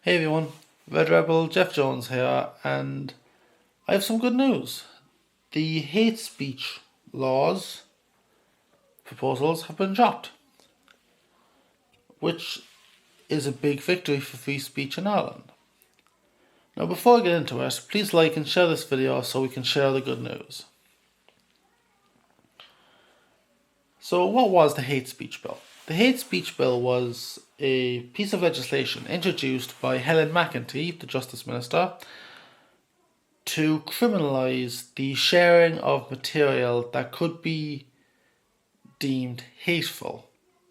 Hey everyone, Red Rebel Jeff Jones here, and I have some good news. The hate speech laws proposals have been dropped, which is a big victory for free speech in Ireland. Now, before I get into it, please like and share this video so we can share the good news. So, what was the hate speech bill? The hate speech bill was a piece of legislation introduced by Helen McEntee, the Justice Minister, to criminalise the sharing of material that could be deemed hateful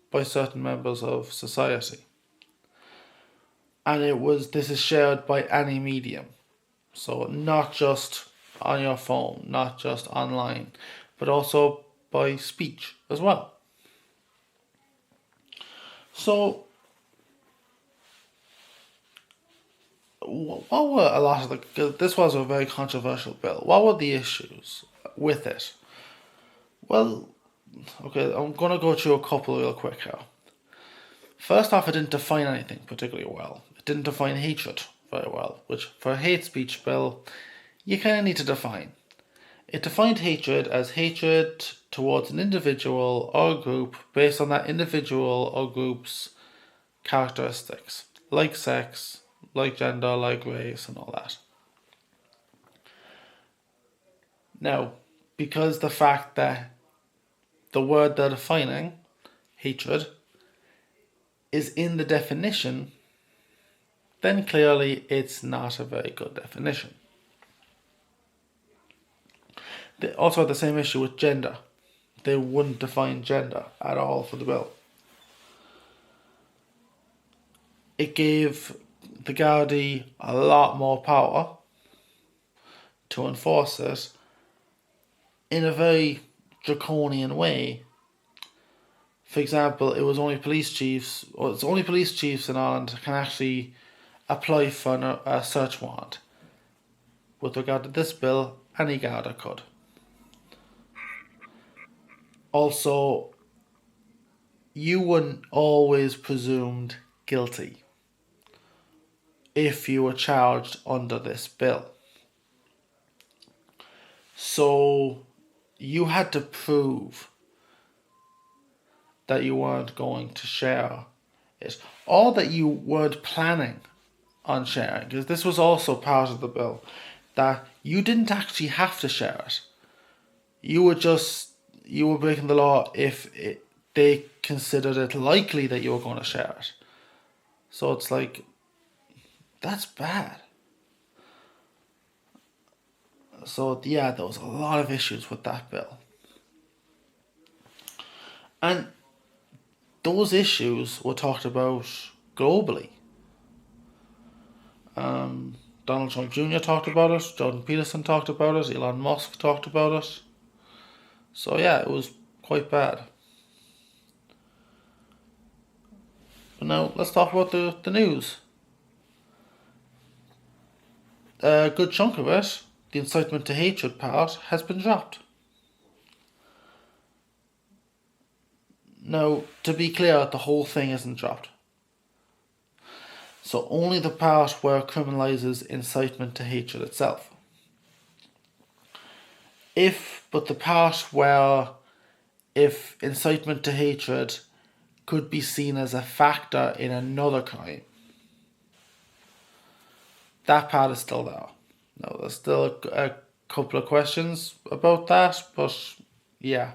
by certain members of society. And this is shared by any medium. So not just on your phone, not just online, but also by speech as well. So what were a lot of this was a very controversial bill. What were the issues with it? Well, okay, I'm going to go through a couple real quick here. First off, it didn't define anything particularly well. It didn't define hatred very well, which for a hate speech bill, you kind of need to define. It defined hatred as hatred towards an individual or group based on that individual or group's characteristics, like sex, like gender, like race, and all that. Now, because the fact that the word they're defining, hatred, is in the definition, then clearly it's not a very good definition. They also had the same issue with gender. They wouldn't define gender at all for the bill. It gave the Gardaí a lot more power to enforce it in a very draconian way. For example, it's only police chiefs in Ireland can actually apply for a search warrant. With regard to this bill, any Garda could. Also, you weren't always presumed guilty if you were charged under this bill. So you had to prove that you weren't going to share it, or that you weren't planning on sharing, because this was also part of the bill, that you didn't actually have to share it. You were breaking the law if they considered it likely that you were going to share it. So it's like, that's bad. So yeah, there was a lot of issues with that bill. And those issues were talked about globally. Donald Trump Jr. talked about it, Jordan Peterson talked about it, Elon Musk talked about it. So yeah, it was quite bad. But now let's talk about the news. A good chunk of it, the incitement to hatred part, has been dropped. Now, to be clear, the whole thing isn't dropped. So only the part where it criminalises incitement to hatred itself. But the part where if incitement to hatred could be seen as a factor in another crime, that part is still there. Now, there's still a couple of questions about that, but yeah.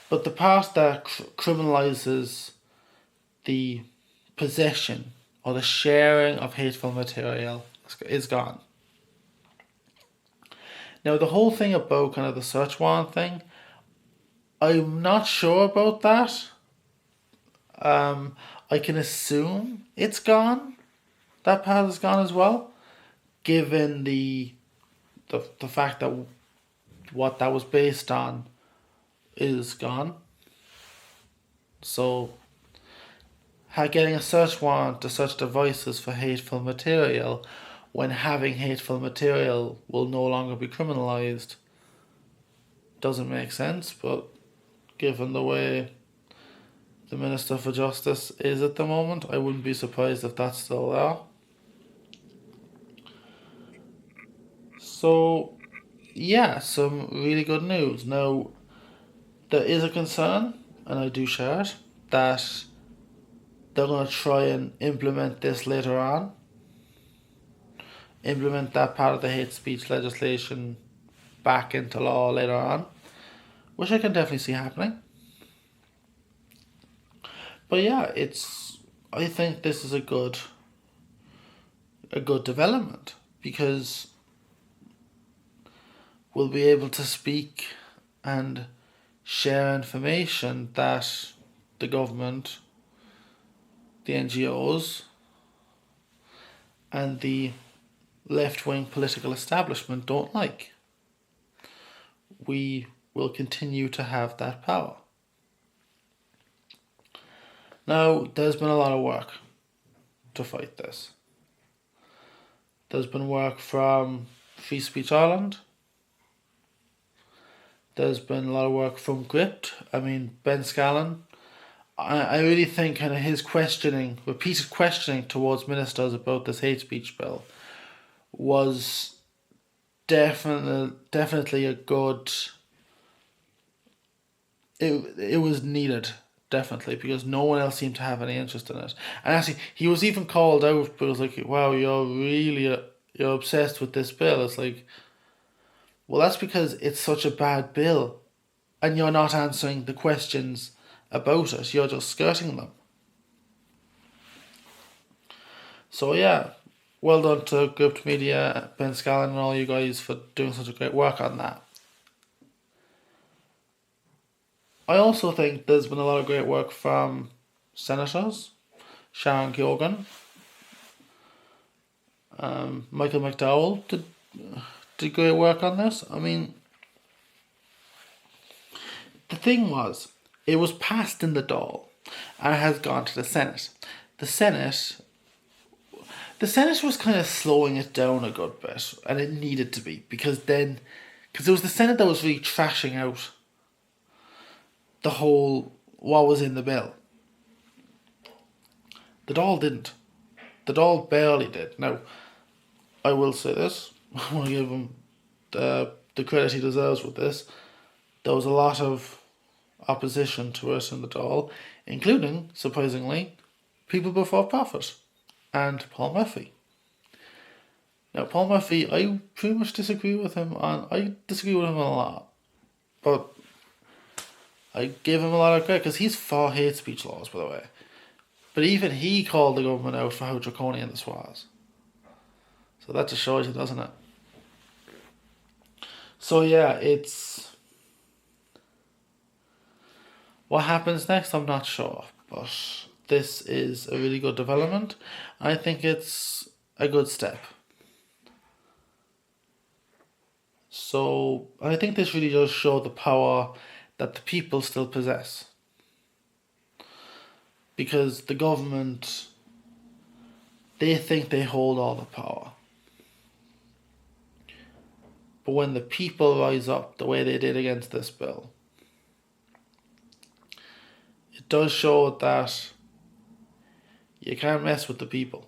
But the part that criminalises the possession or the sharing of hateful material is gone. Now, the whole thing about kind of the search warrant thing, I'm not sure about that. I can assume it's gone. That part is gone as well, given the fact that what that was based on is gone. So getting a search warrant to search devices for hateful material when having hateful material will no longer be criminalised doesn't make sense, but given the way the Minister for Justice is at the moment. I wouldn't be surprised if that's still there. So, yeah, some really good news. Now, there is a concern, and I do share it, that they're going to try and implement this later on. Implement that part of the hate speech legislation back into law later on, which I can definitely see happening. But yeah, I think this is a good development, because we'll be able to speak and share information that the government, the NGOs, and the left-wing political establishment don't like. We will continue to have that power. Now, there's been a lot of work to fight this. There's been work from Free Speech Ireland. There's been a lot of work from Gript. I mean, Ben Scallon. I really think kind of his repeated questioning towards ministers about this hate speech bill was definitely a good. It was needed, definitely, because no one else seemed to have any interest in it. And actually, he was even called out, but it was like, wow, you're obsessed with this bill. It's like, well, that's because it's such a bad bill, and you're not answering the questions about it. You're just skirting them. So yeah, well done to Gript Media, Ben Scallon, and all you guys for doing such a great work on that. I also think there's been a lot of great work from senators, Sharon Geoghegan, Michael McDowell did great work on this. I mean, the thing was, it was passed in the Dáil and it has gone to the Senate. The Senate was kind of slowing it down a good bit, and it needed to be, because it was the Senate that was really trashing out the whole what was in the bill. The Dáil didn't. The Dáil barely did. Now, I will say this. I want to give him the credit he deserves with this. There was a lot of opposition to it in the Dáil, including, surprisingly, People Before Profit and Paul Murphy. Now, Paul Murphy, I pretty much disagree with him a lot, but I give him a lot of credit because he's for hate speech laws, by the way. But even he called the government out for how draconian this was. So that just shows you, doesn't it? So yeah, what happens next, I'm not sure, but this is a really good development. I think it's a good step. So I think this really does show the power that the people still possess. Because the government, they think they hold all the power. But when the people rise up the way they did against this bill, it does show that you can't mess with the people.